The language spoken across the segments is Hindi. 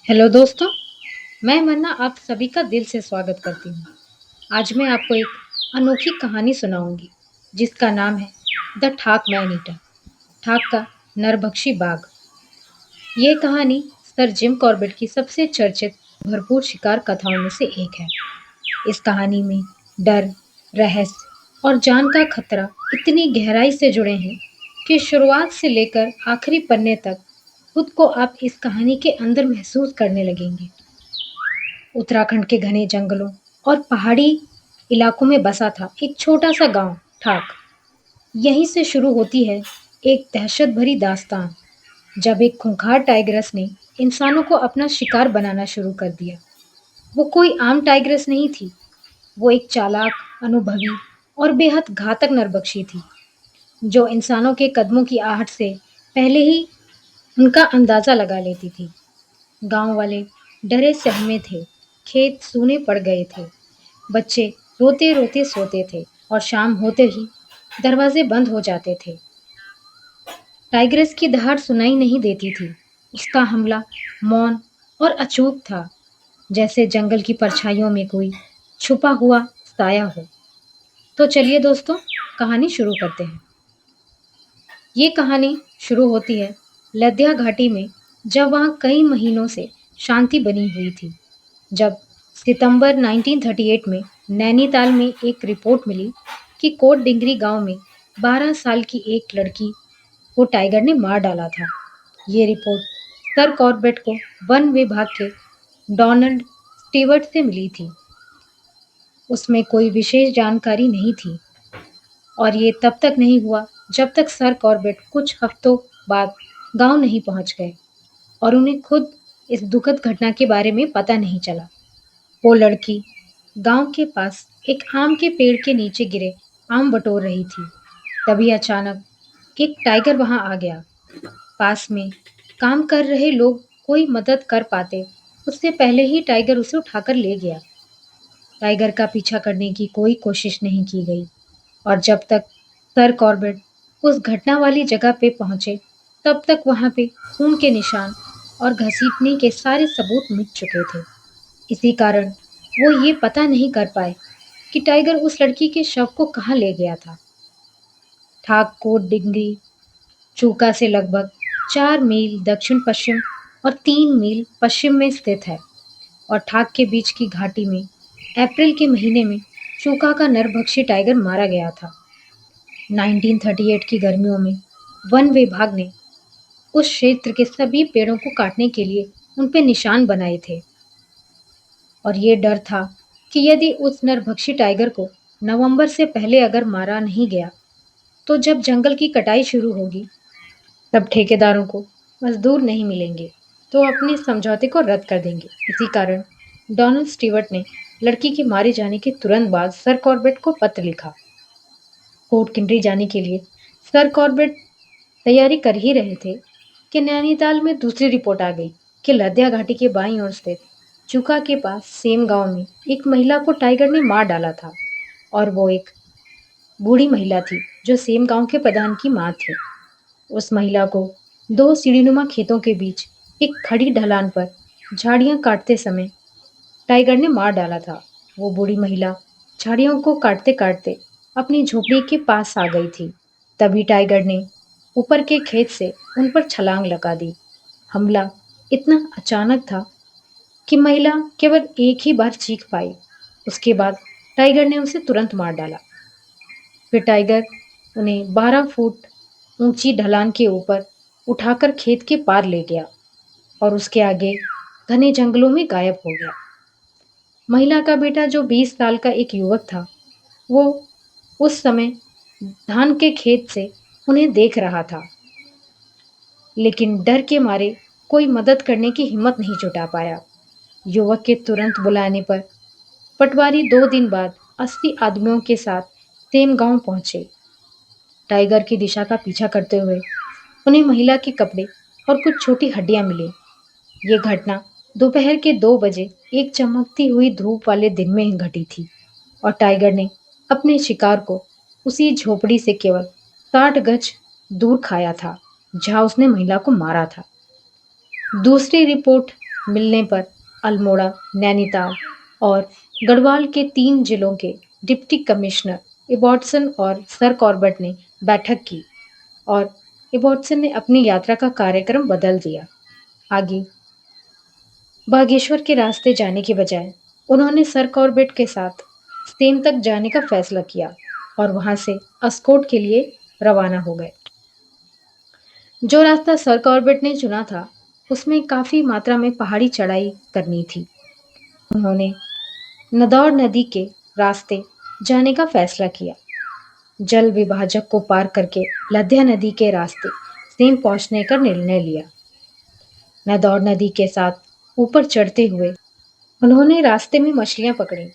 हेलो दोस्तों, मैं मन्ना आप सभी का दिल से स्वागत करती हूँ। आज मैं आपको एक अनोखी कहानी सुनाऊंगी जिसका नाम है द ठाक मैन ईटर, ठाक का नरभक्षी बाघ। ये कहानी सर जिम कॉर्बेट की सबसे चर्चित भरपूर शिकार कथाओं में से एक है। इस कहानी में डर, रहस्य और जान का खतरा इतनी गहराई से जुड़े हैं कि शुरुआत से लेकर आखिरी पन्ने तक खुद को आप इस कहानी के अंदर महसूस करने लगेंगे। उत्तराखंड के घने जंगलों और पहाड़ी इलाकों में बसा था एक छोटा सा गांव ठाक। यहीं से शुरू होती है एक दहशत भरी दास्तान। जब एक खूंखार टाइग्रस ने इंसानों को अपना शिकार बनाना शुरू कर दिया। वो कोई आम टाइग्रस नहीं थी। वो एक चालाक, अनुभवी और बेहद घातक नरभक्षी थी जो इंसानों के कदमों की आहट से पहले ही उनका अंदाजा लगा लेती थी। गांव वाले डरे सहमे थे। खेत सूने पड़ गए थे। बच्चे रोते रोते सोते थे और शाम होते ही दरवाजे बंद हो जाते थे। टाइग्रेस की दहाड़ सुनाई नहीं देती थी। उसका हमला मौन और अचूक था, जैसे जंगल की परछाइयों में कोई छुपा हुआ साया हो। तो चलिए दोस्तों, कहानी शुरू करते हैं। ये कहानी शुरू होती है लद्या घाटी में, जब वहाँ कई महीनों से शांति बनी हुई थी। जब सितंबर 1938 में नैनीताल में एक रिपोर्ट मिली कि कोट डिंगरी गांव में 12 साल की एक लड़की को टाइगर ने मार डाला था। ये रिपोर्ट सर कॉर्बेट को वन विभाग के डोनाल्ड स्टीवर्ट से मिली थी। उसमें कोई विशेष जानकारी नहीं थी और ये तब तक नहीं हुआ जब तक सर कॉर्बेट कुछ हफ्तों बाद गांव नहीं पहुंच गए और उन्हें खुद इस दुखद घटना के बारे में पता नहीं चला। वो लड़की गांव के पास एक आम के पेड़ के नीचे गिरे आम बटोर रही थी। तभी अचानक एक टाइगर वहां आ गया। पास में काम कर रहे लोग कोई मदद कर पाते उससे पहले ही टाइगर उसे उठाकर ले गया। टाइगर का पीछा करने की कोई कोशिश नहीं की गई और जब तक सर कॉर्बेट उस घटना वाली जगह पे पहुंचे तब तक वहां पे खून के निशान और घसीटने के सारे सबूत मिट चुके थे। इसी कारण वो ये पता नहीं कर पाए कि टाइगर उस लड़की के शव को कहाँ ले गया था। ठाक कोट डिंगरी चूका से लगभग 4 मील दक्षिण पश्चिम और 3 मील पश्चिम में स्थित है और ठाक के बीच की घाटी में अप्रैल के महीने में चूका का नरभक्षी टाइगर मारा गया था। 1938 की गर्मियों में वन विभाग ने उस क्षेत्र के सभी पेड़ों को काटने के लिए उन पे निशान बनाए थे और ये डर था कि यदि उस नरभक्षी टाइगर को नवंबर से पहले अगर मारा नहीं गया तो जब जंगल की कटाई शुरू होगी तब ठेकेदारों को मजदूर नहीं मिलेंगे, तो अपने समझौते को रद्द कर देंगे। इसी कारण डोनाल्ड स्टीवर्ट ने लड़की के मारे जाने के तुरंत बाद सर कॉर्बेट को पत्र लिखा। कोर्ट किनरी जाने के लिए सर कॉर्बेट तैयारी कर ही रहे थे कि नैनीताल में दूसरी रिपोर्ट आ गई कि लद्या घाटी के बाईं ओर स्थित चुका के पास सेम गांव में एक महिला को टाइगर ने मार डाला था और वो एक बूढ़ी महिला थी जो सेम गांव के प्रधान की मां थी। उस महिला को दो सीढ़ीनुमा खेतों के बीच एक खड़ी ढलान पर झाड़ियां काटते समय टाइगर ने मार डाला था। वो बूढ़ी महिला झाड़ियों को काटते काटते अपनी झोपड़ी के पास आ गई थी। तभी टाइगर ने ऊपर के खेत से उन पर छलांग लगा दी। हमला इतना अचानक था कि महिला केवल एक ही बार चीख पाई। उसके बाद टाइगर ने उसे तुरंत मार डाला। फिर टाइगर उन्हें 12 फुट ऊंची ढलान के ऊपर उठाकर खेत के पार ले गया और उसके आगे घने जंगलों में गायब हो गया। महिला का बेटा जो 20 साल का एक युवक था, वो उस समय धान के खेत से उन्हें देख रहा था, लेकिन डर के मारे कोई मदद करने की हिम्मत नहीं जुटा पाया। युवक के तुरंत बुलाने पर पटवारी 2 दिन बाद 80 आदमियों के साथ सेम गांव पहुंचे। टाइगर की दिशा का पीछा करते हुए उन्हें महिला के कपड़े और कुछ छोटी हड्डियां मिली। ये घटना दोपहर के 2 बजे एक चमकती हुई धूप वाले दिन में घटी थी और टाइगर ने अपने शिकार को उसी झोपड़ी से केवल 60 गज दूर खाया था जहां उसने महिला को मारा था। दूसरी रिपोर्ट मिलने पर अल्मोड़ा, नैनीताल और गढ़वाल के 3 जिलों के डिप्टी कमिश्नर इबॉट्सन और सर कॉर्बेट ने बैठक की और इबॉट्सन ने अपनी यात्रा का कार्यक्रम बदल दिया। आगे बागेश्वर के रास्ते जाने के बजाय उन्होंने सर कॉर्बेट के साथ सेम तक जाने का फैसला किया और वहां से अस्कोट के लिए रवाना हो गए। जो रास्ता सर कॉर्बेट ने चुना था, उसमें काफी मात्रा में पहाड़ी चढ़ाई करनी थी। उन्होंने नदौर नदी के रास्ते जाने का फैसला किया। जल विभाजक को पार करके लद्या नदी के रास्ते सेम पहुंचने का निर्णय लिया। नदौर नदी के साथ ऊपर चढ़ते हुए उन्होंने रास्ते में मछलियां पकड़ी।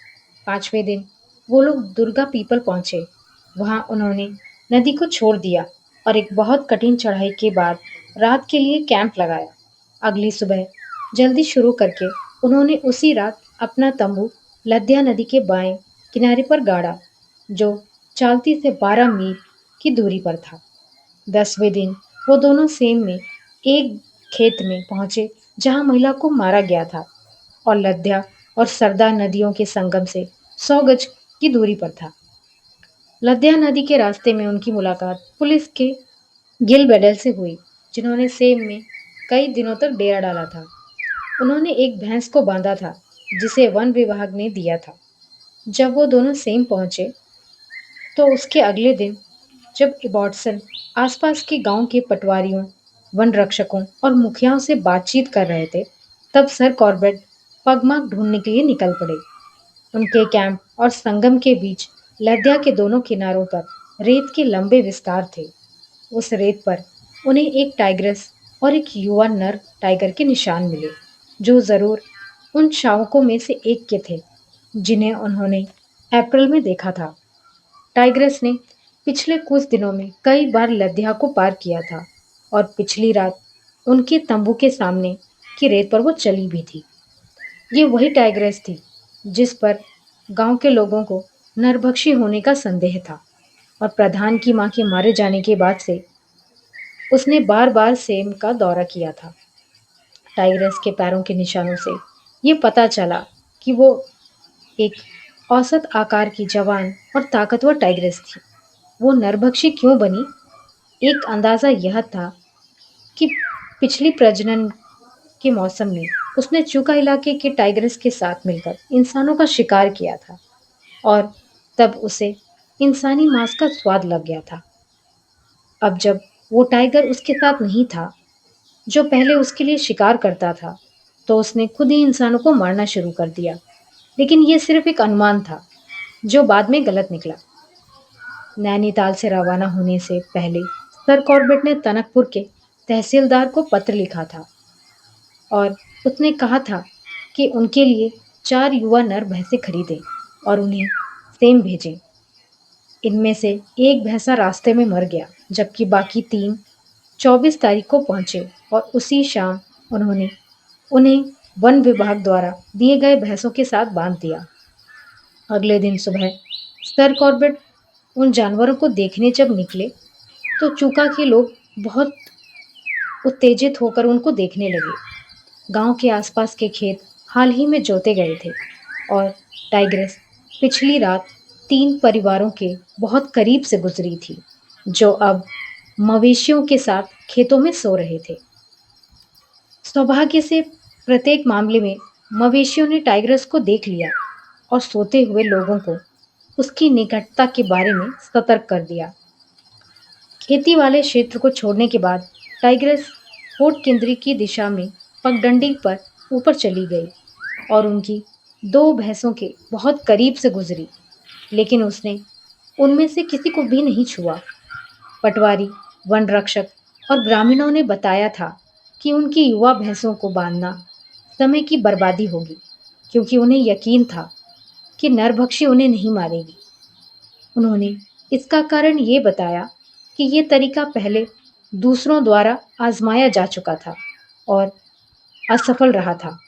5वें दिन वो लोग दुर्गा पीपल पहुंचे। वहां उन्होंने नदी को छोड़ दिया और एक बहुत कठिन चढ़ाई के बाद रात के लिए कैंप लगाया। अगली सुबह जल्दी शुरू करके उन्होंने उसी रात अपना तंबू लद्या नदी के बाएं किनारे पर गाड़ा, जो चालती से 12 मील की दूरी पर था। 10वें दिन वो दोनों सेम में एक खेत में पहुंचे जहां महिला को मारा गया था और लद्या और सरदा नदियों के संगम से 100 गज की दूरी पर था। लद्या नदी के रास्ते में उनकी मुलाकात पुलिस के गिल बेडल से हुई, जिन्होंने सेम में कई दिनों तक डेरा डाला था। उन्होंने एक भैंस को बांधा था जिसे वन विभाग ने दिया था। जब वो दोनों सेम पहुंचे तो उसके अगले दिन जब इबॉट्सन आसपास के गांव के पटवारियों, वन रक्षकों और मुखियाओं से बातचीत कर रहे थे, तब सर कॉर्बेट पगमार्क ढूंढने के लिए निकल पड़े। उनके कैंप और संगम के बीच लद्या के दोनों किनारों पर रेत के लंबे विस्तार थे। उस रेत पर उन्हें एक टाइग्रेस और एक युवा नर टाइगर के निशान मिले, जो जरूर उन शावकों में से एक के थे जिन्हें उन्होंने अप्रैल में देखा था। टाइग्रेस ने पिछले कुछ दिनों में कई बार लद्या को पार किया था और पिछली रात उनके तंबू के सामने की रेत पर वो चली भी थी। ये वही टाइग्रेस थी जिस पर गांव के लोगों को नरभक्षी होने का संदेह था और प्रधान की मां के मारे जाने के बाद से उसने बार बार सेम का दौरा किया था। टाइग्रेस के पैरों के निशानों से ये पता चला कि वो एक औसत आकार की जवान और ताकतवर टाइग्रेस थी। वो नरभक्षी क्यों बनी? एक अंदाजा यह था कि पिछली प्रजनन के मौसम में उसने चूका इलाके के टाइग्रेस के साथ मिलकर इंसानों का शिकार किया था और तब उसे इंसानी मांस का स्वाद लग गया था। अब जब वो टाइगर उसके साथ नहीं था, जो पहले उसके लिए शिकार करता था, तो उसने खुद ही इंसानों को मारना शुरू कर दिया। लेकिन ये सिर्फ एक अनुमान था, जो बाद में गलत निकला। नैनीताल से रवाना होने से पहले सर कॉर्बेट ने टनकपुर के तहसीलदार को पत्र लिखा था और उसने कहा था कि उनके लिए 4 युवा नर भैंसें खरीदें और उन्हें सेम भेजें। इनमें से एक भैंसा रास्ते में मर गया, जबकि बाकी 3 24 तारीख को पहुंचे और उसी शाम उन्होंने उन्हें वन विभाग द्वारा दिए गए भैंसों के साथ बांध दिया। अगले दिन सुबह सर कॉर्बेट उन जानवरों को देखने जब निकले, तो चूका के लोग बहुत उत्तेजित होकर उनको देखने लगे। गांव के आसपास के खेत हाल ही में जोते गए थे और टाइग्रेस पिछली रात 3 परिवारों के बहुत करीब से गुजरी थी, जो अब मवेशियों के साथ खेतों में सो रहे थे। सौभाग्य से प्रत्येक मामले में मवेशियों ने टाइग्रेस को देख लिया और सोते हुए लोगों को उसकी निकटता के बारे में सतर्क कर दिया। खेती वाले क्षेत्र को छोड़ने के बाद टाइग्रेस फोर्ट केंद्री की दिशा में पगडंडी पर ऊपर चली गई और उनकी 2 भैंसों के बहुत करीब से गुजरी, लेकिन उसने उनमें से किसी को भी नहीं छुआ। पटवारी, वन रक्षक और ग्रामीणों ने बताया था कि उनकी युवा भैंसों को बांधना समय की बर्बादी होगी, क्योंकि उन्हें यकीन था कि नरभक्षी उन्हें नहीं मारेगी। उन्होंने इसका कारण ये बताया कि ये तरीका पहले दूसरों द्वारा आजमाया जा चुका था और असफल रहा था।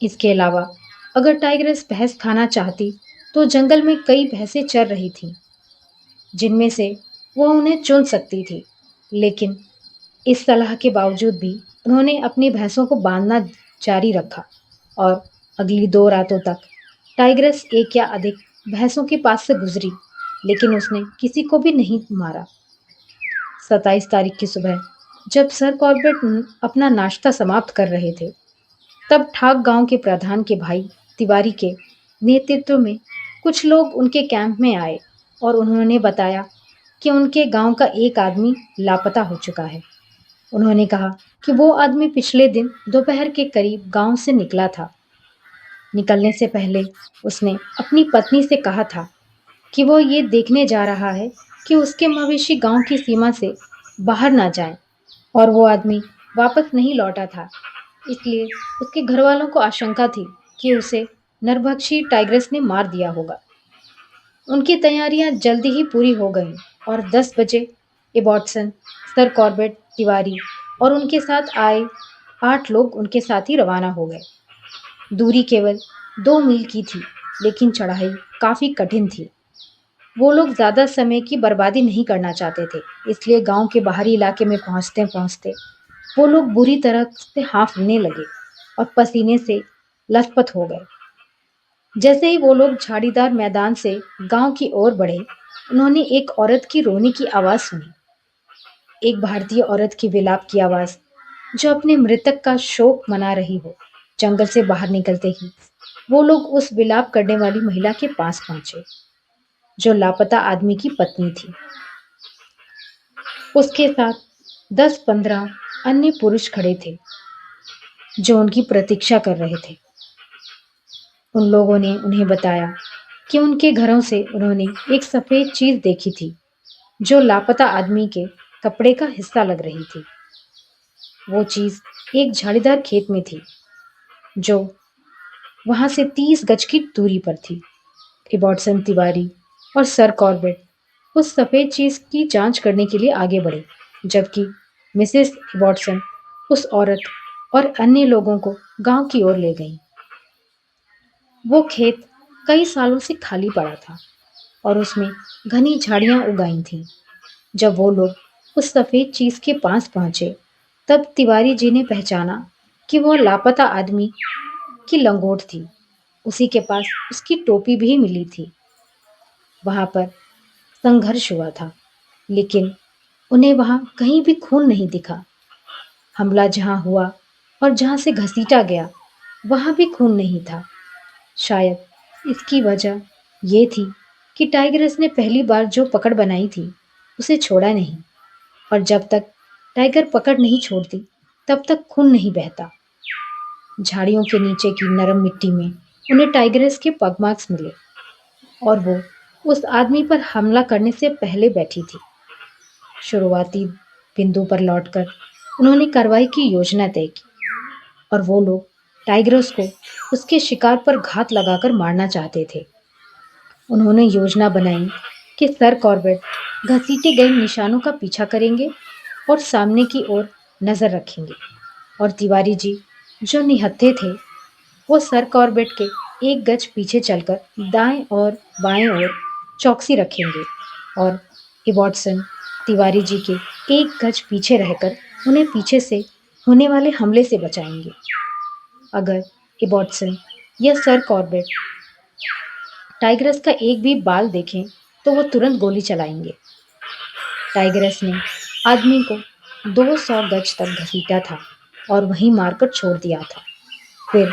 इसके अलावा अगर टाइग्रेस भैंस खाना चाहती तो जंगल में कई भैंसें चर रही थीं, जिनमें से वह उन्हें चुन सकती थी। लेकिन इस सलाह के बावजूद भी उन्होंने अपनी भैंसों को बांधना जारी रखा और अगली 2 रातों तक टाइग्रेस एक या अधिक भैंसों के पास से गुजरी, लेकिन उसने किसी को भी नहीं मारा। 27 तारीख की सुबह जब सर कॉर्बेट अपना नाश्ता समाप्त कर रहे थे, तब ठाक गांव के प्रधान के भाई तिवारी के नेतृत्व में कुछ लोग उनके कैंप में आए और उन्होंने बताया कि उनके गांव का एक आदमी लापता हो चुका है। उन्होंने कहा कि वो आदमी पिछले दिन दोपहर के करीब गांव से निकला था। निकलने से पहले उसने अपनी पत्नी से कहा था कि वो ये देखने जा रहा है कि उसके मवेशी गांव की सीमा से बाहर ना जाएं, और वो आदमी वापस नहीं लौटा था। इसलिए उसके घरवालों को आशंका थी कि उसे नरभक्षी टाइग्रेस ने मार दिया होगा। उनकी तैयारियां जल्दी ही पूरी हो गईं और 10 बजे इबॉट्सन, सर कॉर्बेट, तिवारी और उनके साथ आए 8 लोग उनके साथ ही रवाना हो गए। दूरी केवल 2 मील की थी, लेकिन चढ़ाई काफी कठिन थी। वो लोग ज्यादा समय की बर्बादी नहीं करना चाहते थे, इसलिए गांव के बाहरी इलाके में पहुंचते पहुंचते वो लोग बुरी तरह से हांफने लगे और पसीने से लथपथ हो गए। जैसे ही वो लोग झाड़ीदार मैदान से गांव की ओर बढ़े, उन्होंने एक औरत की रोने की आवाज सुनी। एक भारतीय औरत की विलाप की आवाज, जो अपने मृतक का शोक मना रही हो। जंगल से बाहर निकलते ही वो लोग उस विलाप करने वाली महिला के पास पहुंचे, जो लापता आदमी की पत्नी थी। उसके साथ 10-15 अन्य पुरुष खड़े थे, जो उनकी प्रतीक्षा कर रहे थे। उन लोगों ने उन्हें बताया कि उनके घरों से उन्होंने एक सफेद चीज देखी थी, जो लापता आदमी के कपड़े का हिस्सा लग रही थी। वो चीज एक झाड़ीदार खेत में थी, जो वहां से 30 गज की दूरी पर थी। इबॉट्सन, तिवारी और सर कॉर्बेट उस सफेद चीज की जांच करने के लिए आगे बढ़े, जबकि मिसेस इबॉट्सन उस औरत और अन्य लोगों को गांव की ओर ले गई। वो खेत कई सालों से खाली पड़ा था और उसमें घनी झाड़ियां उगाई थीं। जब वो लोग उस सफेद चीज के पास पहुंचे, तब तिवारी जी ने पहचाना कि वो लापता आदमी की लंगोट थी। उसी के पास उसकी टोपी भी मिली थी। वहां पर संघर्ष हुआ था, लेकिन उन्हें वहां कहीं भी खून नहीं दिखा। हमला जहां हुआ और जहां से घसीटा गया, वहां भी खून नहीं था। शायद इसकी वजह ये थी कि टाइग्रेस ने पहली बार जो पकड़ बनाई थी, उसे छोड़ा नहीं, और जब तक टाइगर पकड़ नहीं छोड़ती, तब तक खून नहीं बहता। झाड़ियों के नीचे की नरम मिट्टी में उन्हें टाइग्रेस के पगमार्क्स मिले, और वो उस आदमी पर हमला करने से पहले बैठी थी। शुरुआती बिंदु पर लौटकर उन्होंने कार्रवाई की योजना तय की, और वो लोग टाइग्रेस को उसके शिकार पर घात लगाकर मारना चाहते थे। उन्होंने योजना बनाई कि सर कॉर्बेट घसीटे गए निशानों का पीछा करेंगे और सामने की ओर नजर रखेंगे, और तिवारी जी, जो निहत्थे थे, वो सर कॉर्बेट के 1 गज पीछे चलकर दाएं और बाएं ओर चौकसी रखेंगे, और इबॉट्सन तिवारी जी के 1 गज पीछे रहकर उन्हें पीछे से होने वाले हमले से बचाएंगे। अगर इबॉट्सन या सर कॉर्बेट टाइग्रेस का एक भी बाल देखें, तो वो तुरंत गोली चलाएंगे। टाइग्रेस ने आदमी को 200 गज तक घसीटा था और वहीं मारकर छोड़ दिया था। फिर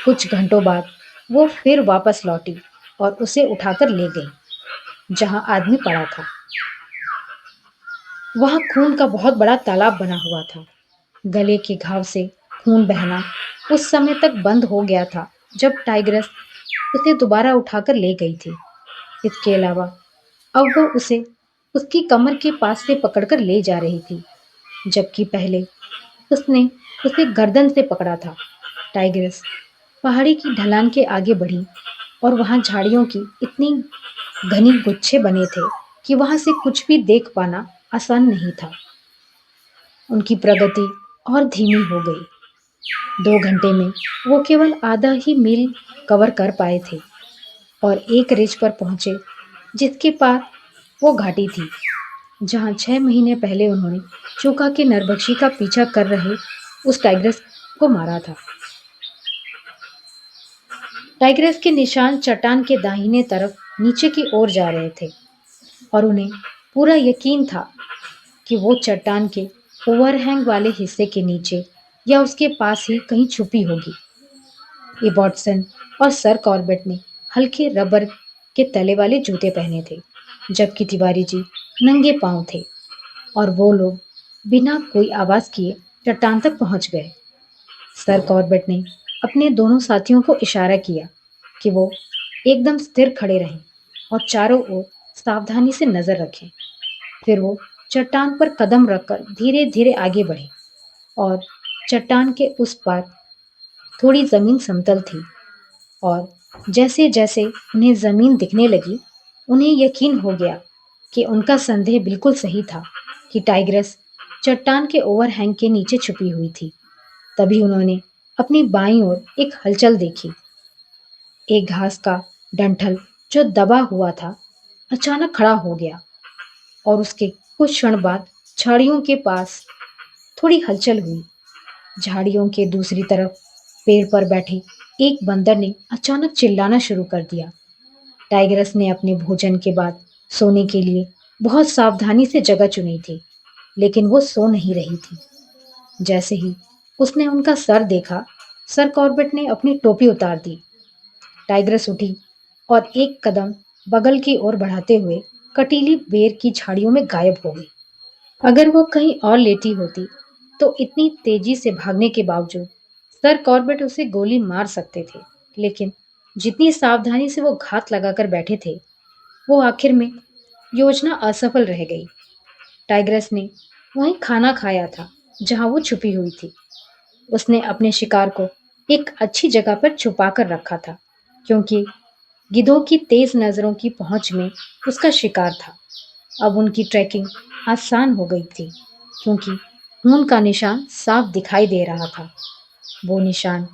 कुछ घंटों बाद वो फिर वापस लौटी और उसे उठाकर ले गई जहां आदमी पड़ा था। वहां खून का बहुत बड़ा तालाब बना हुआ था। गले के घाव से खून बहना उस समय तक बंद हो गया था जब टाइग्रेस उसे दोबारा उठाकर ले गई थी। इसके अलावा अब वो उसे उसकी कमर के पास से पकड़कर ले जा रही थी, जबकि पहले उसने उसे गर्दन से पकड़ा था। टाइग्रेस पहाड़ी की ढलान के आगे बढ़ी, और वहां झाड़ियों की इतनी घनी गुच्छे बने थे कि वहां से कुछ भी देख पाना आसान नहीं था। उनकी प्रगति और धीमी हो गई। 2 घंटे में वो केवल आधा ही मील कवर कर पाए थे और एक रिज पर पहुंचे, जिसके पार वो घाटी थी जहां 6 महीने पहले उन्होंने चूका के नरभक्षी का पीछा कर रहे उस टाइग्रेस को मारा था। टाइग्रेस के निशान चट्टान के दाहिने तरफ नीचे की ओर जा रहे थे और उन्हें पूरा यकीन था कि वो चट्टान के ओवरहैंग वाले हिस्से के नीचे या उसके पास ही कहीं छुपी होगी। इबॉटसन और सर कॉर्बेट ने हल्के रबर के तले वाले जूते पहने थे, जबकि तिवारी जी नंगे पांव थे और वो लोग बिना कोई आवाज किए चट्टान तक पहुंच गए। सर कॉर्बेट ने अपने दोनों साथियों को इशारा किया कि वो एकदम स्थिर खड़े रहें और चारों ओर सावधानी से नजर रखें। फिर वो चट्टान पर कदम रखकर धीरे धीरे आगे बढ़े और चट्टान के उस पार थोड़ी जमीन समतल थी और जैसे जैसे उन्हें जमीन दिखने लगी, उन्हें यकीन हो गया कि उनका संदेह बिल्कुल सही था कि टाइग्रेस चट्टान के ओवरहैंग के नीचे छुपी हुई थी। तभी उन्होंने अपनी बाईं ओर एक हलचल देखी। एक घास का डंठल जो दबा हुआ था अचानक खड़ा हो गया और उसके कुछ क्षण बाद झाड़ियों के पास थोड़ी हलचल हुई। झाड़ियों के दूसरी तरफ पेड़ पर बैठे एक बंदर ने अचानक चिल्लाना शुरू कर दिया। टाइग्रेस ने अपने भोजन के बाद सोने के लिए बहुत सावधानी से जगह चुनी थी, लेकिन वो सो नहीं रही थी। जैसे ही उसने उनका सर देखा, सर कॉर्बेट ने अपनी टोपी उतार दी। टाइग्रेस उठी और एक कदम बगल की ओर बढ़ाते हुए कटीली बेर की झाड़ियों में गायब हो गई। अगर वो कहीं और लेटी होती, तो इतनी तेजी से भागने के बावजूद सर कॉर्बेट उसे गोली मार सकते थे, लेकिन जितनी सावधानी से वो घात लगाकर बैठे थे, वो आखिर में योजना असफल रह गई। टाइग्रेस ने वहीं खाना खाया था जहां वो छुपी हुई थी। उसने अपने शिकार को एक अच्छी जगह पर छुपा कर रखा था, क्योंकि गिद्धों की तेज नजरों की पहुंच में उसका शिकार था। अब उनकी ट्रैकिंग आसान हो गई थी, क्योंकि खून का निशान साफ दिखाई दे रहा था। वो निशान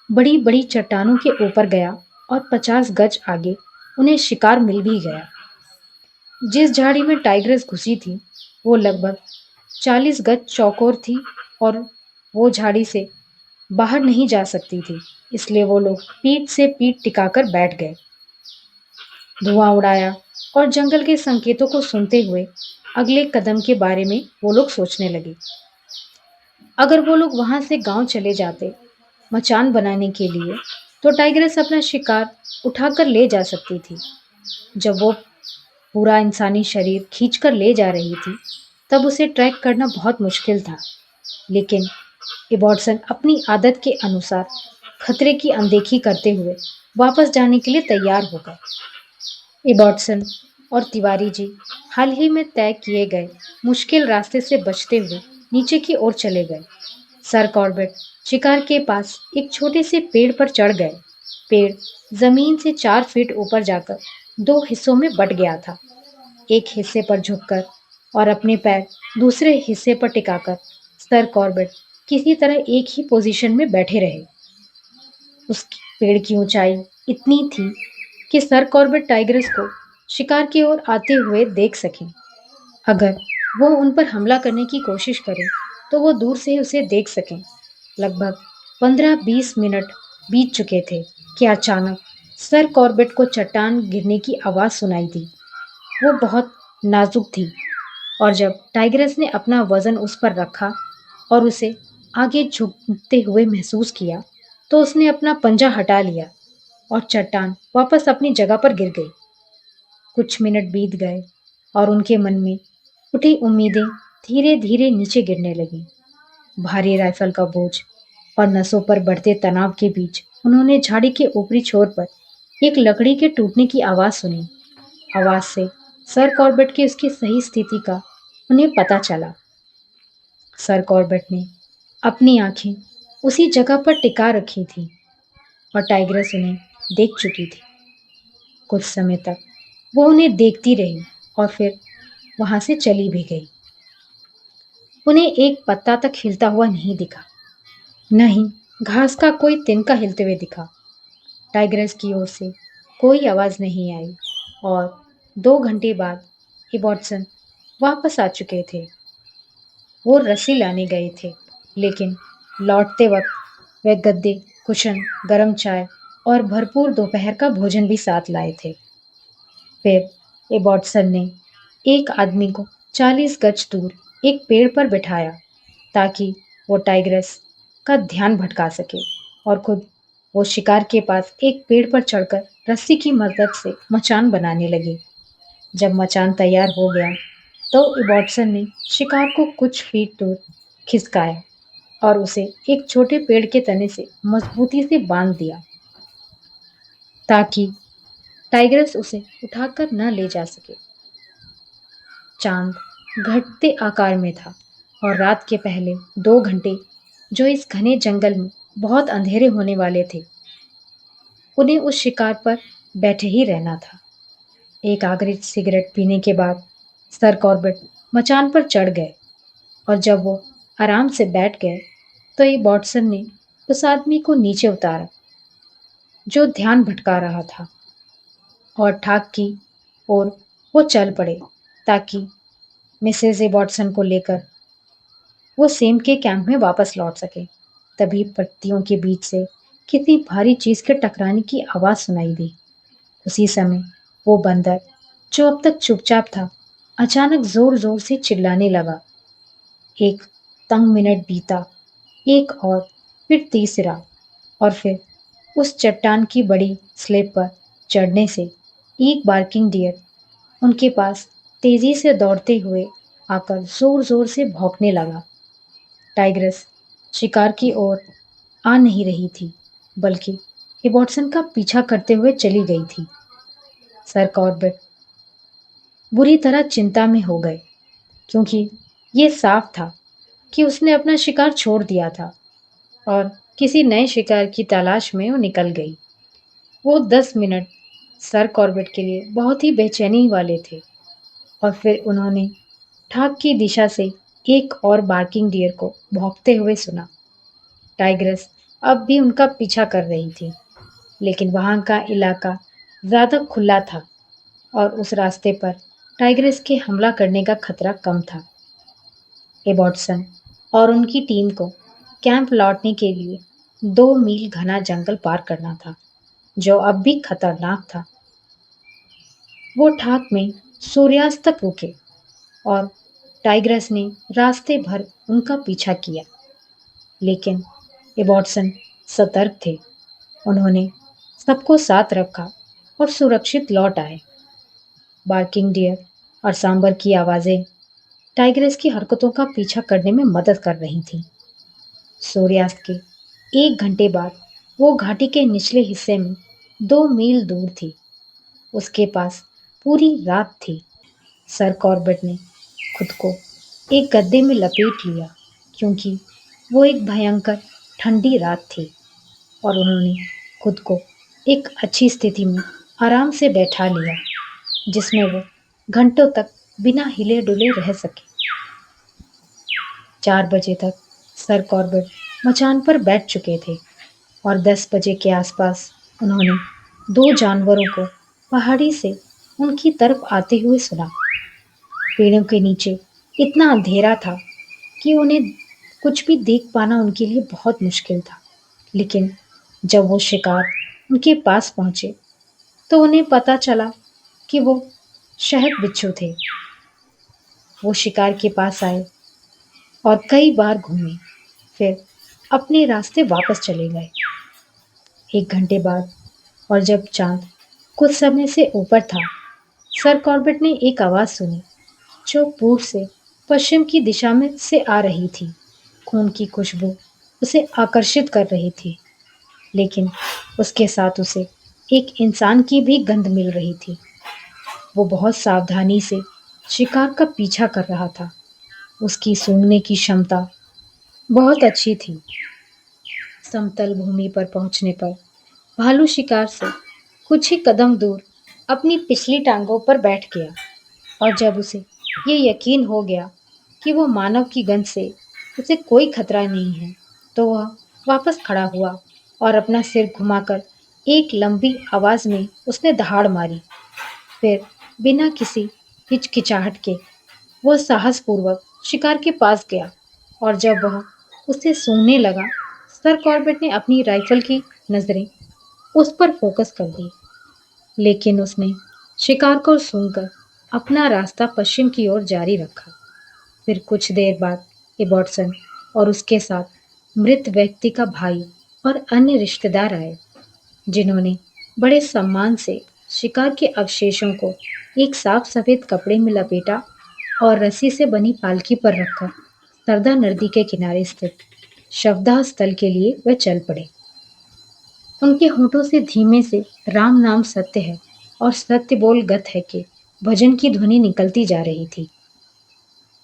बड़ी बड़ी चट्टानों के ऊपर गया और 50 गज आगे उन्हें शिकार मिल भी गया। जिस झाड़ी में टाइग्रेस घुसी थी, वो लगभग 40 गज चौकोर थी और वो झाड़ी से बाहर नहीं जा सकती थी, इसलिए वो लोग पीठ से पीठ टिकाकर बैठ गए। धुआं उड़ाया और जंगल के संकेतों को सुनते हुए अगले कदम के बारे में वो लोग सोचने लगे। अगर वो लोग वहां से गांव चले जाते मचान बनाने के लिए, तो टाइग्रेस अपना शिकार उठाकर ले जा सकती थी। जब वो पूरा इंसानी शरीर खींचकर ले जा रही थी, तब उसे ट्रैक करना बहुत मुश्किल था। लेकिन इबॉटसन अपनी आदत के अनुसार खतरे की अनदेखी करते हुए वापस जाने के लिए तैयार हो गए। इबॉटसन और तिवारी जी हाल ही में तय किए गए मुश्किल रास्ते से बचते हुए नीचे की ओर चले गए। सर कॉर्बेट शिकार के पास एक छोटे से पेड़ पर चढ़ गए। पेड़ जमीन से 4 फीट ऊपर जाकर दो हिस्सों में बट गया था। एक हिस्से पर झुककर और अपने पैर दूसरे हिस्से पर टिकाकर सर कॉर्बेट किसी तरह एक ही पोजीशन में बैठे रहे। उस पेड़ की ऊंचाई इतनी थी कि सर कॉर्बेट टाइग्रेस को शिकार की ओर आते हुए देख सके। अगर वो उन पर हमला करने की कोशिश करे, तो वो दूर से उसे देख सकें। लगभग 15-20 मिनट बीत चुके थे कि अचानक सर कॉर्बेट को चट्टान गिरने की आवाज सुनाई दी। वो बहुत नाजुक थी और जब टाइग्रेस ने अपना वजन उस पर रखा और उसे आगे झुकते हुए महसूस किया, तो उसने अपना पंजा हटा लिया और चट्टान वापस अपनी जगह पर गिर गई। कुछ मिनट बीत गए और उनके मन में उठी उम्मीदें धीरे धीरे नीचे गिरने लगीं। भारी राइफल का बोझ और नसों पर बढ़ते तनाव के बीच उन्होंने झाड़ी के ऊपरी छोर पर एक लकड़ी के टूटने की आवाज सुनी। आवाज से सर कॉर्बेट की उसकी सही स्थिति का उन्हें पता चला। सर कॉर्बेट ने अपनी आंखें उसी जगह पर टिका रखी थी और टाइग्रेस उन्हें देख चुकी थी। कुछ समय तक वो उन्हें देखती रही और फिर वहां से चली भी गई। उन्हें एक पत्ता तक हिलता हुआ नहीं दिखा, न ही घास का कोई तिनका हिलते हुए दिखा। टाइग्रेस की ओर से कोई आवाज नहीं आई और 2 घंटे बाद इबॉटसन वापस आ चुके थे। वो रस्सी लाने गए थे, लेकिन लौटते वक्त वे गद्दे, कुशन, गरम चाय और भरपूर दोपहर का भोजन भी साथ लाए थे। फिर एबॉट्सन ने एक आदमी को 40 गज दूर एक पेड़ पर बिठाया ताकि वो टाइग्रेस का ध्यान भटका सके और खुद वो शिकार के पास एक पेड़ पर चढ़कर रस्सी की मदद से मचान बनाने लगे। जब मचान तैयार हो गया तो इबॉट्सन ने शिकार को कुछ फीट दूर खिसकाया और उसे एक छोटे पेड़ के तने से मजबूती से बांध दिया ताकि टाइग्रेस उसे उठाकर न ले जा सके। चांद घटते आकार में था और रात के पहले 2 घंटे जो इस घने जंगल में बहुत अंधेरे होने वाले थे, उन्हें उस शिकार पर बैठे ही रहना था। एक आखिरी सिगरेट पीने के बाद सर कॉर्बेट मचान पर चढ़ गए और जब वो आराम से बैठ गए तो ये बॉटसन ने उस आदमी को नीचे उतारा जो ध्यान भटका रहा था और ठाक की ओर वो चल पड़े ताकि मिसेज ए वॉटसन को लेकर वो सेम के कैंप में वापस लौट सके। तभी पत्तियों के बीच से किसी भारी चीज के टकराने की आवाज सुनाई दी। उसी समय वो बंदर जो अब तक चुपचाप था अचानक जोर जोर से चिल्लाने लगा। एक तंग मिनट बीता, एक और, फिर तीसरा, और फिर उस चट्टान की बड़ी स्लेब पर चढ़ने से एक बार्किंग डियर उनके पास तेजी से दौड़ते हुए आकर जोर जोर से भौंकने लगा। टाइग्रेस शिकार की ओर आ नहीं रही थी बल्कि हिबॉटसन का पीछा करते हुए चली गई थी। सर कॉर्बेट बुरी तरह चिंता में हो गए क्योंकि ये साफ था कि उसने अपना शिकार छोड़ दिया था और किसी नए शिकार की तलाश में वो निकल गई। वो 10 मिनट सर कॉर्बेट के लिए बहुत ही बेचैनी वाले थे और फिर उन्होंने ठाक की दिशा से एक और बार्किंग डियर को भौंकते हुए सुना। टाइग्रेस अब भी उनका पीछा कर रही थी, लेकिन वहां का इलाका ज्यादा खुला था और उस रास्ते पर टाइग्रेस के हमला करने का खतरा कम था। एबॉट्सन और उनकी टीम को कैंप लौटने के लिए 2 मील घना जंगल पार करना था, जो अब भी खतरनाक था। वो ठाक में सूर्यास्त तक रुके और टाइग्रेस ने रास्ते भर उनका पीछा किया, लेकिन एबॉट्सन सतर्क थे। उन्होंने सबको साथ रखा और सुरक्षित लौट आए। बार्किंग डियर और सांबर की आवाजें टाइग्रेस की हरकतों का पीछा करने में मदद कर रही थीं। सूर्यास्त के 1 घंटे बाद वो घाटी के निचले हिस्से में 2 मील दूर थी। उसके पास पूरी रात थी। सर कॉर्बेट ने खुद को एक गद्दे में लपेट लिया क्योंकि वो एक भयंकर ठंडी रात थी और उन्होंने खुद को एक अच्छी स्थिति में आराम से बैठा लिया जिसमें वो घंटों तक बिना हिले डुले रह सके। 4 बजे तक सर कॉर्बेट मचान पर बैठ चुके थे और 10 बजे के आसपास उन्होंने 2 जानवरों को पहाड़ी से उनकी तरफ आते हुए सुना। पेड़ों के नीचे इतना अंधेरा था कि उन्हें कुछ भी देख पाना उनके लिए बहुत मुश्किल था, लेकिन जब वो शिकार उनके पास पहुंचे तो उन्हें पता चला कि वो शहद बिच्छू थे। वो शिकार के पास आए और कई बार घूमे, फिर अपने रास्ते वापस चले गए। 1 घंटे बाद और जब चांद कुछ समय से ऊपर था, सर कॉर्बेट ने एक आवाज सुनी जो पूर्व से पश्चिम की दिशा में से आ रही थी। खून की खुशबू उसे आकर्षित कर रही थी, लेकिन उसके साथ उसे एक इंसान की भी गंध मिल रही थी। वो बहुत सावधानी से शिकार का पीछा कर रहा था। उसकी सूंघने की क्षमता बहुत अच्छी थी। समतल भूमि पर पहुंचने पर भालू शिकार से कुछ ही कदम दूर अपनी पिछली टांगों पर बैठ गया और जब उसे ये यकीन हो गया कि वो मानव की गंध से उसे कोई खतरा नहीं है, तो वह वापस खड़ा हुआ और अपना सिर घुमाकर एक लंबी आवाज में उसने दहाड़ मारी। फिर बिना किसी हिचकिचाहट के वह साहसपूर्वक शिकार के पास गया और जब वह उसे सूंघने लगा, सर कॉर्बेट ने अपनी राइफल की नजरें उस पर फोकस कर दी। लेकिन उसने शिकार को सूंघकर अपना रास्ता पश्चिम की ओर जारी रखा। फिर कुछ देर बाद इबॉटसन और उसके साथ मृत व्यक्ति का भाई और अन्य रिश्तेदार आए, जिन्होंने बड़े सम्मान से शिकार के अवशेषों को एक साफ सफेद कपड़े में लपेटा और रस्सी से बनी पालकी पर रखकर सरदा नदी के किनारे स्थित शवदाह स्थल के लिए वे चल पड़े। उनके होठों से धीमे से राम नाम सत्य है और सत्य बोल गत है के भजन की ध्वनि निकलती जा रही थी।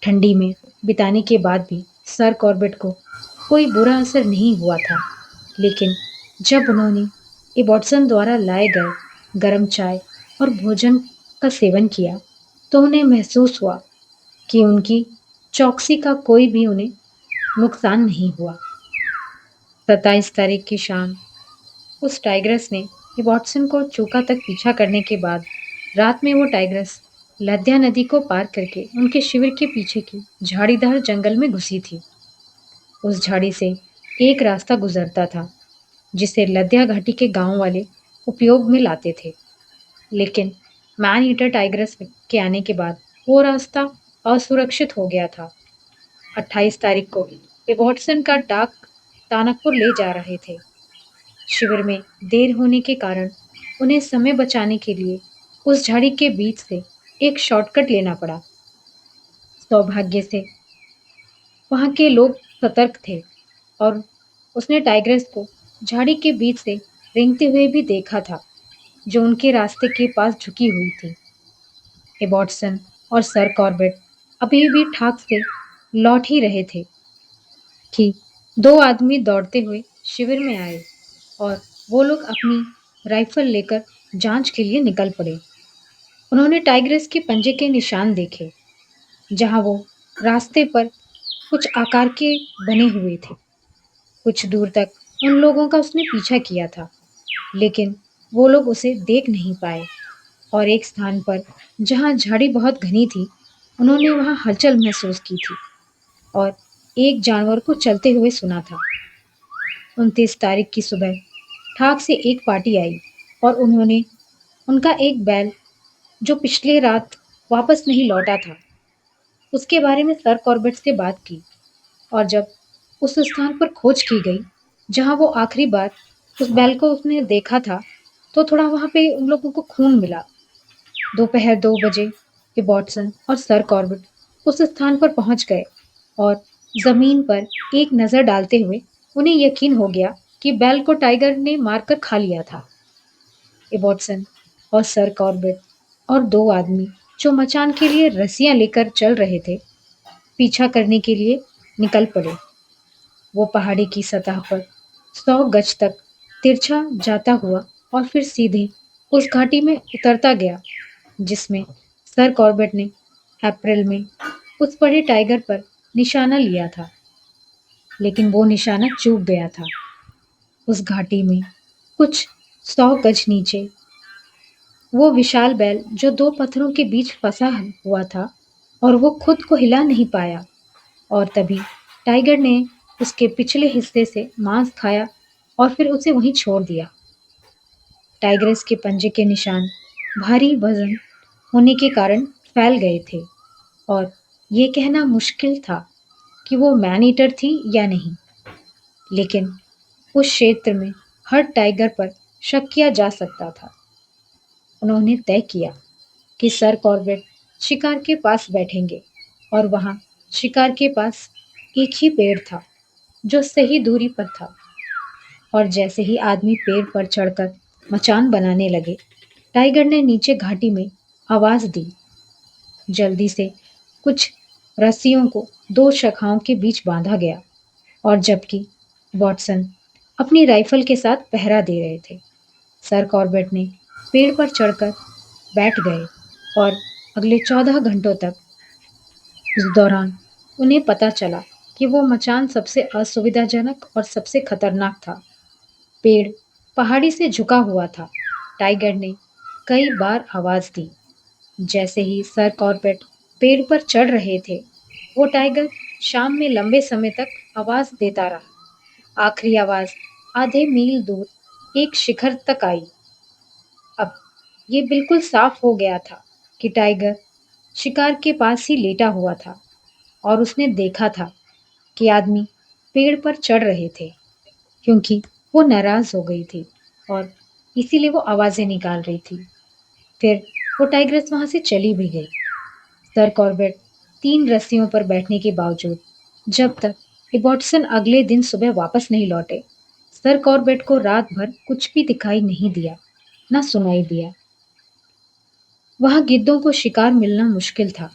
ठंडी में बिताने के बाद भी सर कॉर्बेट को कोई बुरा असर नहीं हुआ था, लेकिन जब उन्होंने इबॉटसन द्वारा लाए गए गर्म चाय और भोजन का सेवन किया, तो उन्हें महसूस हुआ कि उनकी चौकसी का कोई भी उन्हें नुकसान नहीं हुआ। 27 तारीख की शाम उस टाइग्रेस ने वॉटसन को चोका तक पीछा करने के बाद रात में वो टाइग्रेस लद्या नदी को पार करके उनके शिविर के पीछे की झाड़ीदार जंगल में घुसी थी। उस झाड़ी से एक रास्ता गुजरता था जिसे लद्या घाटी के गांव वाले उपयोग में लाते थे, लेकिन मैन ईटर टाइग्रेस के आने के बाद वो रास्ता असुरक्षित हो गया था। 28 तारीख को वॉटसन का डाक टानकपुर ले जा रहे थे। शिविर में देर होने के कारण उन्हें समय बचाने के लिए उस झाड़ी के बीच से एक शॉर्टकट लेना पड़ा। सौभाग्य से वहां के लोग सतर्क थे और उसने टाइग्रेस को झाड़ी के बीच से रेंगते हुए भी देखा था, जो उनके रास्ते के पास झुकी हुई थी। एबॉटसन और सर कॉर्बेट अभी भी ठाक से लौट ही रहे थे कि दो आदमी दौड़ते हुए शिविर में आए और वो लोग अपनी राइफल लेकर जांच के लिए निकल पड़े। उन्होंने टाइग्रेस के पंजे के निशान देखे, जहां वो रास्ते पर कुछ आकार के बने हुए थे। कुछ दूर तक उन लोगों का उसने पीछा किया था, लेकिन वो लोग उसे देख नहीं पाए और एक स्थान पर जहां झाड़ी बहुत घनी थी, उन्होंने वहां हलचल महसूस की थी और एक जानवर को चलते हुए सुना था। 29 तारीख की सुबह ठाक से एक पार्टी आई और उन्होंने उनका एक बैल जो पिछले रात वापस नहीं लौटा था, उसके बारे में सर कॉर्बेट से बात की और जब उस स्थान पर खोज की गई जहां वो आखिरी बार उस बैल को उसने देखा था, तो थोड़ा वहां पे उन लोगों को खून मिला। दोपहर 2 बजे के बॉटसन और सर कॉर्बेट उस स्थान पर पहुंच गए और जमीन पर एक नजर डालते हुए उन्हें यकीन हो गया कि बैल को टाइगर ने मारकर खा लिया था। इबॉटसन और सर कॉर्बेट और दो आदमी जो मचान के लिए रस्सियां लेकर चल रहे थे, पीछा करने के लिए निकल पड़े। वो पहाड़ी की सतह पर 100 गज तक तिरछा जाता हुआ और फिर सीधे उस घाटी में उतरता गया जिसमें सर कॉर्बेट ने अप्रैल में उस बड़े टाइगर पर निशाना लिया था, लेकिन वो निशाना चूक गया था। उस घाटी में कुछ 100 गज नीचे वो विशाल बैल जो दो पत्थरों के बीच फंसा हुआ था और वो खुद को हिला नहीं पाया, और तभी टाइगर ने उसके पिछले हिस्से से मांस खाया और फिर उसे वहीं छोड़ दिया। टाइग्रेस के पंजे के निशान भारी वजन होने के कारण फैल गए थे और ये कहना मुश्किल था कि वो मैन ईटर थी या नहीं, लेकिन उस क्षेत्र में हर टाइगर पर शक किया जा सकता था। उन्होंने तय किया कि सर कॉर्बेट शिकार के पास बैठेंगे और वहां शिकार के पास एक ही पेड़ था जो सही दूरी पर था, और जैसे ही आदमी पेड़ पर चढ़कर मचान बनाने लगे, टाइगर ने नीचे घाटी में आवाज दी। जल्दी से कुछ रस्सियों को दो शाखाओं के बीच बांधा गया और जबकि वॉटसन अपनी राइफल के साथ पहरा दे रहे थे, सर कॉर्बेट ने पेड़ पर चढ़कर बैठ गए और अगले 14 घंटों तक इस दौरान उन्हें पता चला कि वो मचान सबसे असुविधाजनक और सबसे खतरनाक था। पेड़ पहाड़ी से झुका हुआ था। टाइगर ने कई बार आवाज दी। जैसे ही सर कॉर्बेट पेड़ पर चढ़ रहे थे, वो टाइगर शाम में लंबे समय तक आवाज देता रहा। आखिरी आवाज आधे मील दूर एक शिखर तक आई। अब ये बिल्कुल साफ हो गया था कि टाइगर शिकार के पास ही लेटा हुआ था और उसने देखा था कि आदमी पेड़ पर चढ़ रहे थे, क्योंकि वो नाराज हो गई थी और इसीलिए वो आवाजें निकाल रही थी। फिर वो टाइग्रेस वहां से चली भी गई। सर कॉर्बेट 3 रस्सियों पर बैठने के बावजूद जब तक इबॉटसन अगले दिन सुबह वापस नहीं लौटे, सर कॉर्बेट को रात भर कुछ भी दिखाई नहीं दिया, ना सुनाई दिया। वहां गिद्धों को शिकार मिलना मुश्किल था,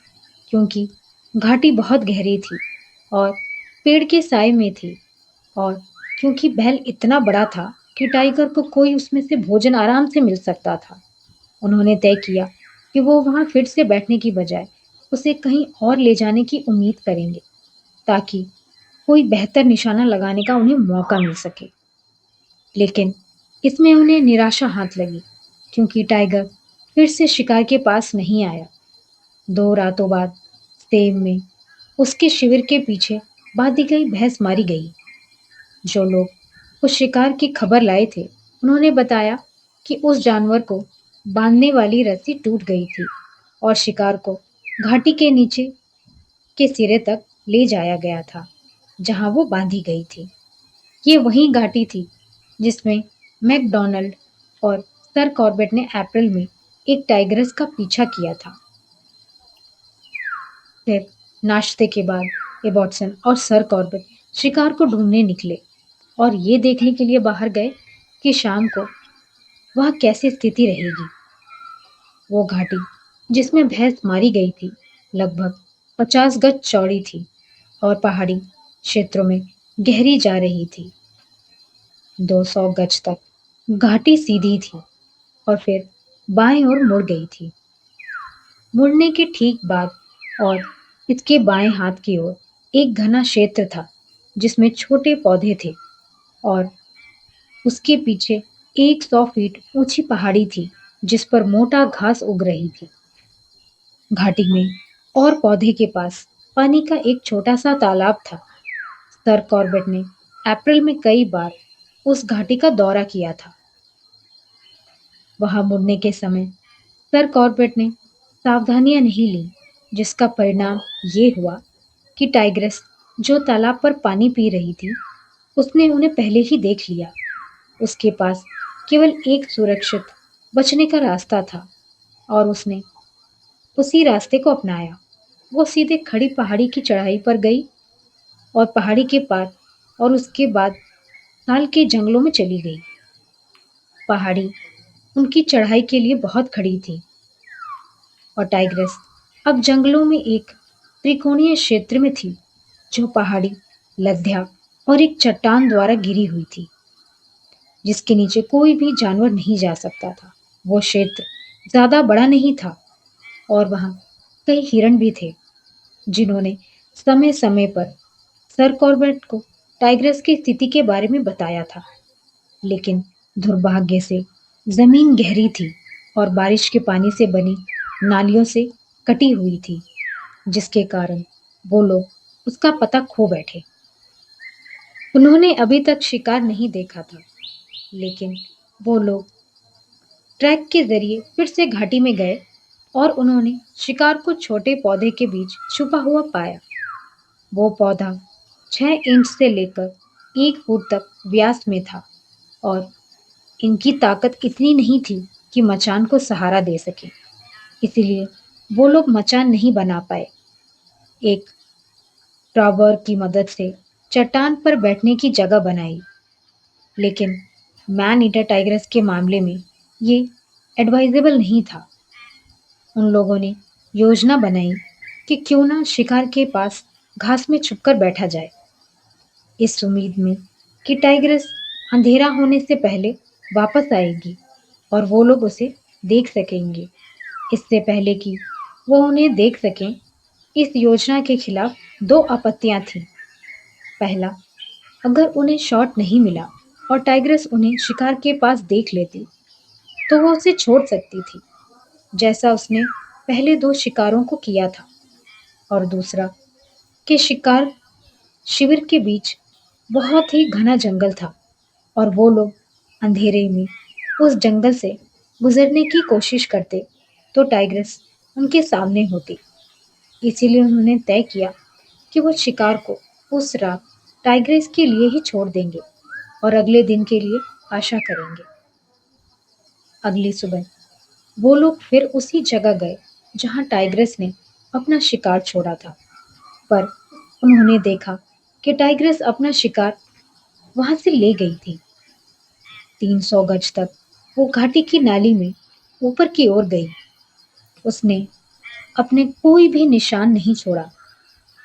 क्योंकि घाटी बहुत गहरी थी और पेड़ के साए में थी, और क्योंकि बैल इतना बड़ा था कि टाइगर को कोई उसमें से भोजन आराम से मिल सकता था। उन्होंने तय किया कि वो वहां फिर से बैठने की बजाय उसे कहीं और ले जाने की उम्मीद करेंगे, ताकि कोई बेहतर निशाना लगाने का उन्हें मौका मिल सके। लेकिन इसमें उन्हें निराशा हाथ लगी, क्योंकि टाइगर फिर से शिकार के पास नहीं आया। 2 रातों बाद सेम में उसके शिविर के पीछे बांधी गई भैंस मारी गई। जो लोग उस शिकार की खबर लाए थे, उन्होंने बताया कि उस जानवर को बांधने वाली रस्सी टूट गई थी और शिकार को घाटी के नीचे के सिरे तक ले जाया गया था, जहां वो बांधी गई थी। ये वही घाटी थी जिसमें मैकडॉनल्ड और सर कॉर्बेट ने अप्रैल में एक टाइग्रेस का पीछा किया था। फिर नाश्ते के बाद एबॉट्सन और सर कॉर्बेट शिकार को ढूंढने निकले और ये देखने के लिए बाहर गए कि शाम को वह कैसी स्थिति रहेगी। वो घाटी जिसमें भैंस मारी गई थी लगभग 50 गज चौड़ी थी और पहाड़ी क्षेत्रों में गहरी जा रही थी। 200 गज तक घाटी सीधी थी और फिर बाएं ओर मुड़ गई थी। मुड़ने के ठीक बाद और इसके बाएं हाथ की ओर एक घना क्षेत्र था, जिसमें छोटे पौधे थे, और उसके पीछे 100 फीट ऊंची पहाड़ी थी जिस पर मोटा घास उग रही थी। घाटी में और पौधे के पास पानी का एक छोटा सा तालाब था। सर कॉर्बेट ने अप्रैल में कई बार उस घाटी का दौरा किया था। वहां मुड़ने के समय सर कॉर्बेट ने सावधानियां नहीं ली, जिसका परिणाम ये हुआ कि टाइग्रेस, जो तालाब पर पानी पी रही थी, उसने उन्हें पहले ही देख लिया। उसके पास केवल एक सुरक्षित बचने का रास्ता था और उसने उसी रास्ते को अपनाया। वो सीधे खड़ी पहाड़ी की चढ़ाई पर गई और पहाड़ी के पार और उसके बाद साल के जंगलों में चली गई। पहाड़ी उनकी चढ़ाई के लिए बहुत खड़ी थी और टाइग्रेस अब जंगलों में एक त्रिकोणीय क्षेत्र में थी, जो पहाड़ी, लद्या और एक चट्टान द्वारा घिरी हुई थी, जिसके नीचे कोई भी जानवर नहीं जा सकता था। वो क्षेत्र ज्यादा बड़ा नहीं था और वहां कई हिरण भी थे, जिन्होंने समय समय पर सर कॉर्बेट को टाइग्रेस की स्थिति के बारे में बताया था। लेकिन दुर्भाग्य से जमीन गहरी थी और बारिश के पानी से बनी नालियों से कटी हुई थी, जिसके कारण वो लोग उसका पता खो बैठे। उन्होंने अभी तक शिकार नहीं देखा था, लेकिन वो लोग ट्रैक के जरिए फिर से घाटी में गए और उन्होंने शिकार को छोटे पौधे के बीच छुपा हुआ पाया। वो पौधा 6 इंच से लेकर 1 फुट तक व्यास में था और इनकी ताकत इतनी नहीं थी कि मचान को सहारा दे सके। इसीलिए वो लोग मचान नहीं बना पाए। एक ड्रॉवर की मदद से चट्टान पर बैठने की जगह बनाई, लेकिन मैन ईटर टाइग्रेस के मामले में ये एडवाइजेबल नहीं था। उन लोगों ने योजना बनाई कि क्यों ना शिकार के पास घास में छुपकर बैठा जाए, इस उम्मीद में कि टाइग्रेस अंधेरा होने से पहले वापस आएगी और वो लोग उसे देख सकेंगे। इससे पहले कि वो उन्हें देख सकें, इस योजना के खिलाफ 2 आपत्तियां थीं। पहला, अगर उन्हें शॉट नहीं मिला और टाइग्रेस उन्हें शिकार के पास देख लेती, तो वो उसे छोड़ सकती थी, जैसा उसने पहले 2 शिकारों को किया था। और दूसरा, कि शिकार शिविर के बीच बहुत ही घना जंगल था और वो लोग अंधेरे में उस जंगल से गुजरने की कोशिश करते तो टाइग्रेस उनके सामने होती। इसीलिए उन्होंने तय किया कि वो शिकार को उस रात टाइग्रेस के लिए ही छोड़ देंगे और अगले दिन के लिए आशा करेंगे। अगली सुबह वो लोग फिर उसी जगह गए जहां टाइग्रेस ने अपना शिकार छोड़ा था, पर उन्होंने देखा कि टाइग्रेस अपना शिकार वहां से ले गई थी। 300 गज तक वो घाटी की नाली में ऊपर की ओर गई। उसने अपने कोई भी निशान नहीं छोड़ा।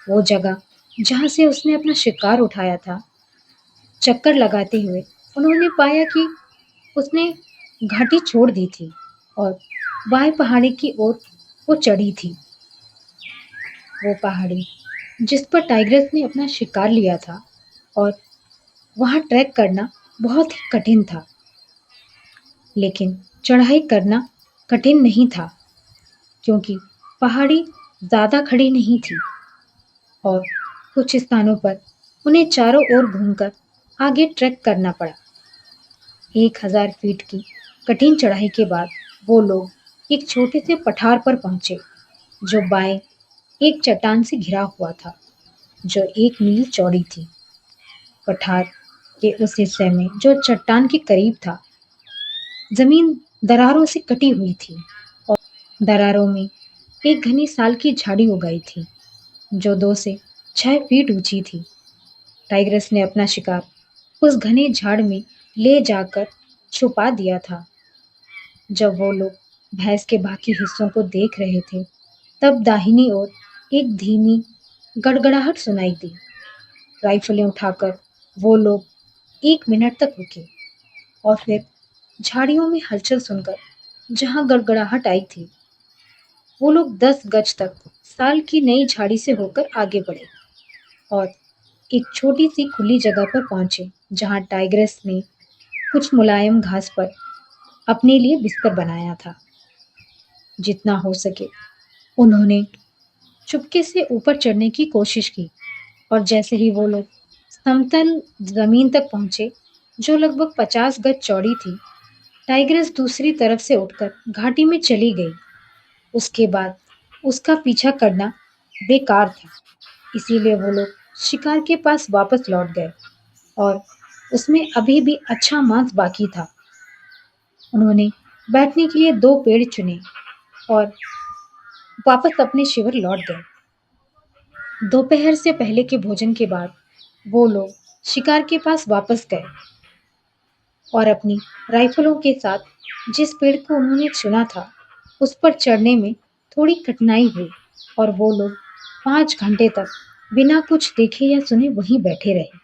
वो जगह जहां से उसने अपना शिकार उठाया था, चक्कर लगाते हुए उन्होंने पाया कि उसने घाटी छोड़ दी थी और बाएं पहाड़ी की ओर वो चढ़ी थी। वो पहाड़ी जिस पर टाइग्रेस ने अपना शिकार लिया था, और वहां ट्रैक करना बहुत ही कठिन था। लेकिन चढ़ाई करना कठिन नहीं था, क्योंकि पहाड़ी ज्यादा खड़ी नहीं थी और कुछ स्थानों पर उन्हें चारों ओर घूमकर आगे ट्रैक करना पड़ा। 1000 फीट की कठिन चढ़ाई के बाद वो लोग एक छोटे से पठार पर पहुंचे, जो बाएं एक चट्टान से घिरा हुआ था, जो 1 मील चौड़ी थी। पठार के उस हिस्से में जो चट्टान के करीब था, जमीन दरारों से कटी हुई थी और दरारों में एक घनी साल की झाड़ी उगाई थी, जो 2 से 6 फीट ऊंची थी। टाइग्रेस ने अपना शिकार उस घने झाड़ में ले जाकर छुपा दिया था। जब वो लोग भैंस के बाकी हिस्सों को देख रहे थे, तब दाहिनी ओर एक धीमी गड़गड़ाहट सुनाई दी। राइफलें उठाकर वो लोग 1 मिनट तक रुके और फिर झाड़ियों में हलचल सुनकर जहां गड़गड़ाहट आई थी, वो लोग 10 गज तक साल की नई झाड़ी से होकर आगे बढ़े और एक छोटी सी खुली जगह पर पहुंचे, जहां टाइग्रेस ने कुछ मुलायम घास पर अपने लिए बिस्तर बनाया था। जितना हो सके उन्होंने चुपके से ऊपर चढ़ने की कोशिश की, और जैसे ही वो लोग समतल जमीन तक पहुंचे, जो लगभग 50 गज चौड़ी थी, टाइग्रेस दूसरी तरफ से उठकर घाटी में चली गई। उसके बाद उसका पीछा करना बेकार था, इसीलिए वो लोग शिकार के पास वापस लौट गए और उसमें अभी भी अच्छा मांस बाकी था। उन्होंने बैठने के लिए 2 पेड़ चुने और वापस अपने शिविर लौट गए। दोपहर से पहले के भोजन के बाद वो लोग शिकार के पास वापस गए और अपनी राइफलों के साथ जिस पेड़ को उन्होंने चुना था, उस पर चढ़ने में थोड़ी कठिनाई हुई और वो लोग 5 घंटे तक बिना कुछ देखे या सुने वहीं बैठे रहे।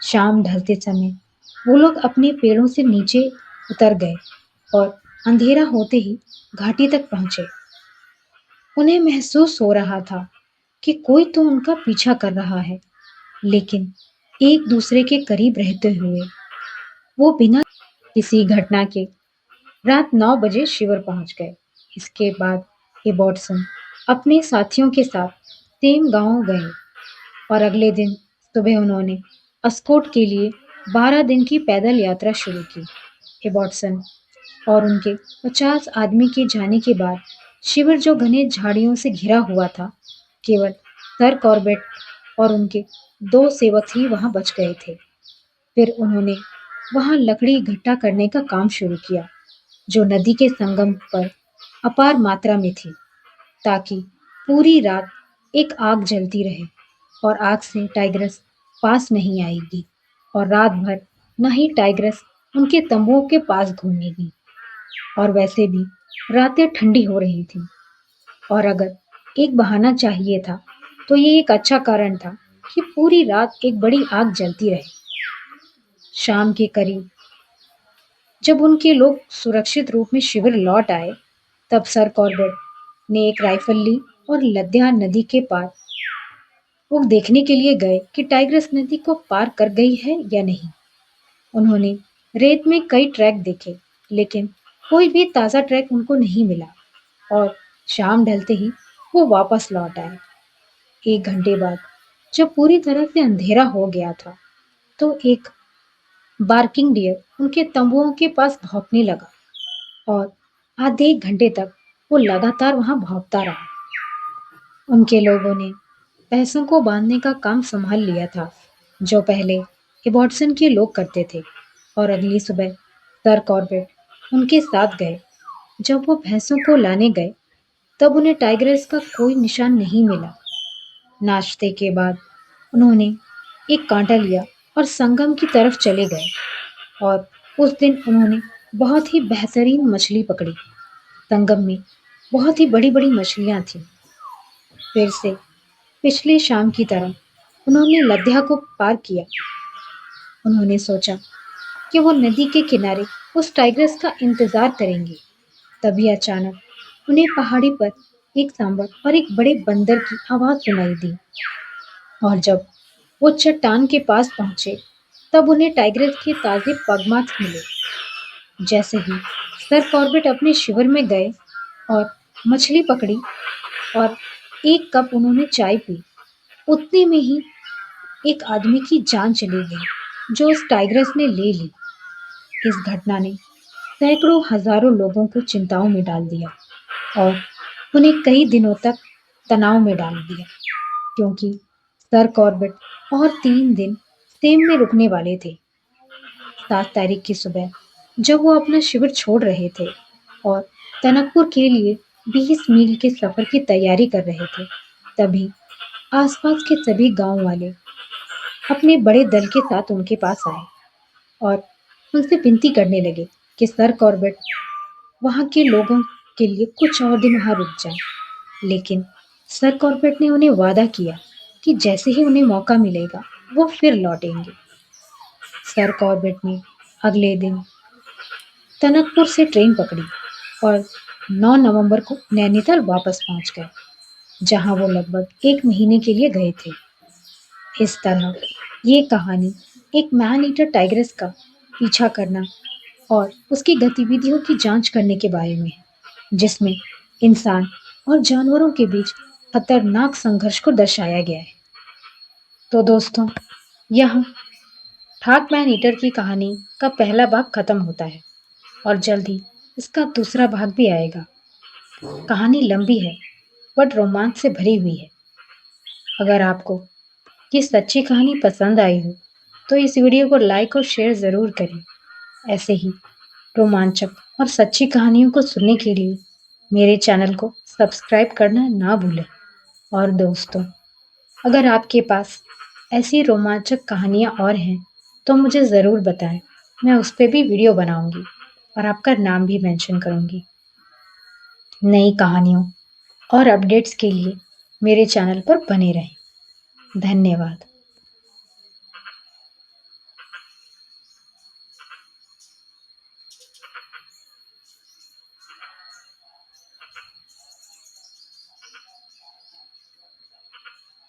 शाम ढलते समय वो लोग अपने पेड़ों से नीचे उतर गए और अंधेरा होते ही घाटी तक पहुंचे। उन्हें महसूस हो रहा था कि कोई तो उनका पीछा कर रहा है, लेकिन एक दूसरे के करीब रहते हुए वो बिना किसी घटना के रात 9 बजे शिविर पहुंच गए। इसके बाद एबॉट्सन अपने साथियों के साथ सेम गांव गए और अगले दिन सुबह उन्होंने अस्कोट के लिए 12 दिन की पैदल यात्रा शुरू की। एबॉट्सन और उनके 50 आदमी के जाने के बाद शिविर, जो घने झाड़ियों से घिरा हुआ था, केवल सर कॉर्बेट और उनके 2 सेवक ही वहां बच गए थे। फिर उन्होंने वहां लकड़ी इकट्ठा करने का काम शुरू किया, जो नदी के संगम पर अपार मात्रा में थी, ताकि पूरी रात एक आग जलती रहे और आग से टाइग्रेस पास नहीं आएगी और रात भर न ही टाइग्रेस उनके तंबुओं के पास घूमेगी। और वैसे भी रातें ठंडी हो रही थी, और अगर एक बहाना चाहिए था, तो ये एक अच्छा कारण था कि पूरी रात एक बड़ी आग जलती रहे। शाम के करीब जब उनके लोग सुरक्षित रूप में शिविर लौट आए, तब सर कॉर्बेट ने एक राइफल ली और लद्या नदी के पार वो देखने के लिए गए कि टाइग्रेस नदी को पार कर गई है या नहीं। उन्होंने रेत में कई ट्रैक देखे, लेकिन कोई भी ताज़ा ट्रैक उनको नहीं मिला और शाम ढलते ही वो वापस लौट आए। 1 घंटे बाद जब पूरी तरह से अंधेरा हो गया था, तो एक बार्किंग डियर उनके तंबुओं के पास भौंकने लगा और आधे एक घंटे तक वो लगातार वहां भौंकता रहा। उनके लोगों ने भैंसों को बांधने का काम संभाल लिया था, जो पहले इबॉटसन के लोग करते थे। और अगली सुबह सर कॉर्बेट उनके साथ गए। जब वो भैंसों को लाने गए, तब उन्हें टाइग्रेस का कोई निशान नहीं मिला। नाश्ते के बाद उन्होंने एक कांटा लिया और संगम की तरफ चले गए। और उस दिन उन्होंने बहुत ही बेहतरीन मछली पकड़ी। संगम में बहुत ही बड़ी बड़ी मछलियां थीं। फिर से पिछली शाम की तरह उन्होंने लद्या को पार किया। उन्होंने सोचा कि वो नदी के किनारे उस टाइग्रेस का इंतजार करेंगे। तभी अचानक उन्हें पहाड़ी पर एक सांबर और एक बड़े बंदर की आवाज सुनाई दी। और जब वो चट्टान के पास पहुंचे, तब उन्हें टाइग्रेस के ताजे पगमार्क्स मिले। जैसे ही सर कॉर्बेट अपने शिविर में गए और मछली पकड़ी और एक कप उन्होंने चाय पी, उतने में ही एक आदमी की जान चली गई, जो उस टाइग्रेस ने ले ली। इस घटना ने सैकड़ों हजारों लोगों को चिंताओं में डाल दिया और उन्हें कई दिनों तक तनाव में डाल दिया, क्योंकि सर कॉर्बेट और 3 दिन सेम में रुकने वाले थे। 7 तारीख की सुबह जब वो अपना शिविर छोड़ रहे थे और टनकपुर के लिए 20 मील के सफर की तैयारी कर रहे थे, तभी आसपास के सभी गांव वाले अपने बड़े दल के साथ उनके पास आए और उनसे विनती करने लगे कि सर कॉर्बेट वहां के लोगों के लिए कुछ और दिन वहां रुक जाएं। लेकिन सर कॉर्बेट ने उन्हें वादा किया कि जैसे ही उन्हें मौका मिलेगा, वो फिर लौटेंगे। सर कॉर्बेट ने अगले दिन टनकपुर से ट्रेन पकड़ी और 9 नवंबर को नैनीताल वापस पहुंच गए, जहां वो लगभग 1 महीने के लिए गए थे। इस तरह ये कहानी एक मैन ईटर टाइग्रेस का पीछा करना और उसकी गतिविधियों की जांच करने के बारे में है, जिसमें इंसान और जानवरों के बीच खतरनाक संघर्ष को दर्शाया गया है। तो दोस्तों, यहाँ ठाक मैन ईटर की कहानी का पहला भाग खत्म होता है और जल्द ही इसका दूसरा भाग भी आएगा। कहानी लंबी है, बट रोमांच से भरी हुई है। अगर आपको ये सच्ची कहानी पसंद आई हो, तो इस वीडियो को लाइक और शेयर ज़रूर करें। ऐसे ही रोमांचक और सच्ची कहानियों को सुनने के लिए मेरे चैनल को सब्सक्राइब करना ना भूलें। और दोस्तों, अगर आपके पास ऐसी रोमांचक कहानियाँ और हैं, तो मुझे ज़रूर बताएं। मैं उस पे भी वीडियो बनाऊंगी और आपका नाम भी मेंशन करूंगी। नई कहानियों और अपडेट्स के लिए मेरे चैनल पर बने रहें। धन्यवाद।